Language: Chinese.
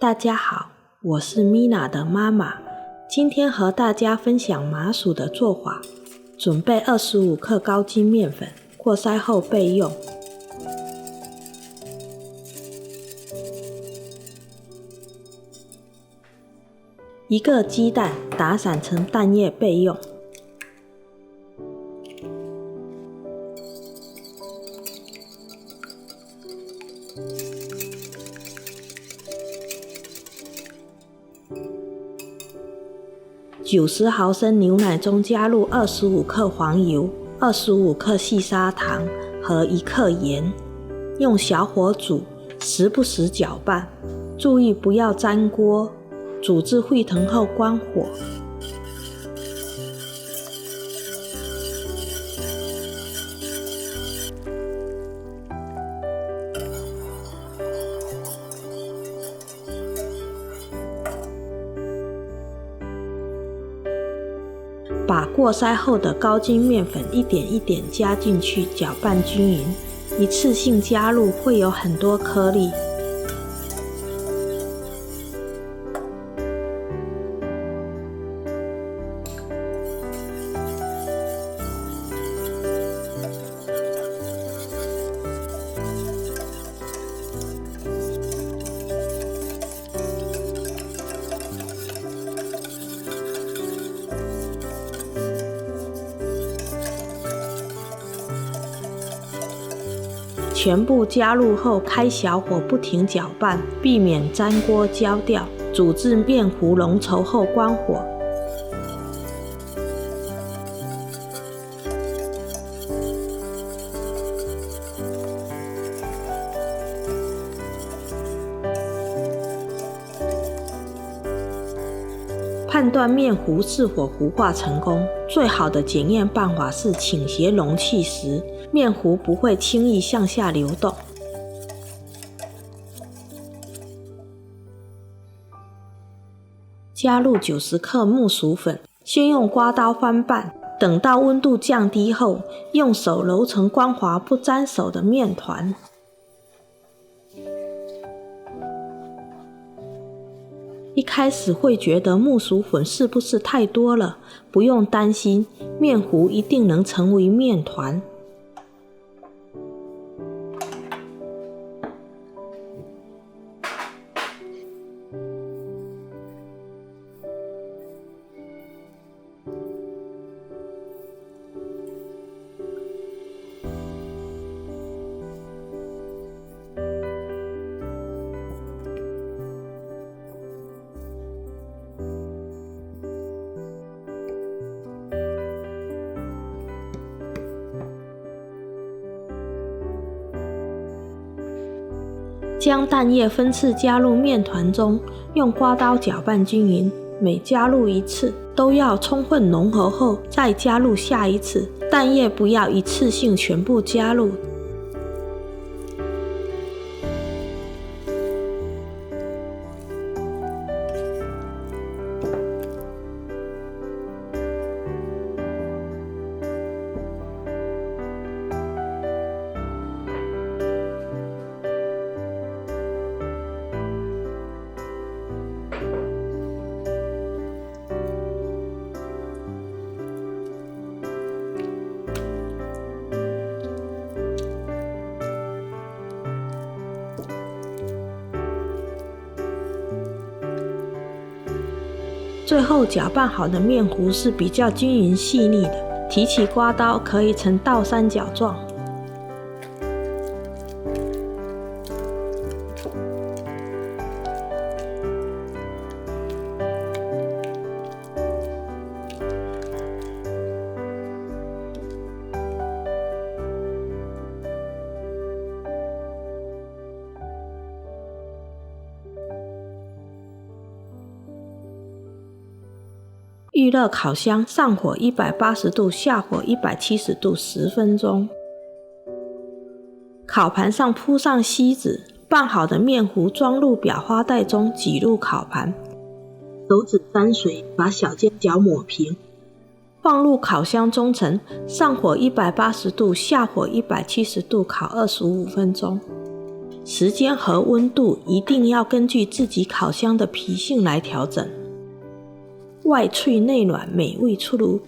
大家好，我是 Mina 的妈妈，今天和大家分享麻薯的做法。准备25克高筋面粉，过筛后备用。1个鸡蛋，打散成蛋液备用。90毫升牛奶中加入25克黄油、25克细砂糖和1克盐，用小火煮，时不时搅拌，注意不要粘锅。煮至沸腾后关火。把过筛后的高筋面粉一点一点加进去，搅拌均匀。一次性加入会有很多颗粒。全部加入后，开小火不停搅拌，避免粘锅焦掉。煮至面糊浓稠后关火。判断面糊是否糊化成功，最好的检验办法是倾斜容器时，面糊不会轻易向下流动。加入90克木薯粉，先用刮刀翻拌，等到温度降低后，用手揉成光滑不沾手的面团。一开始会觉得木薯粉是不是太多了？不用担心，面糊一定能成为面团。将蛋液分次加入面团中，用刮刀搅拌均匀。每加入一次，都要充分融合后再加入下一次。蛋液不要一次性全部加入。最后搅拌好的面糊是比较均匀细腻的，提起刮刀可以呈倒三角状。预热烤箱，上火180度，下火170度10分钟。烤盘上铺上锡纸，拌好的面糊装入裱花袋中，挤入烤盘。手指沾水，把小尖角抹平。放入烤箱中层，上火180度，下火170度烤25分钟。时间和温度一定要根据自己烤箱的脾性来调整。外脆内软，美味出炉。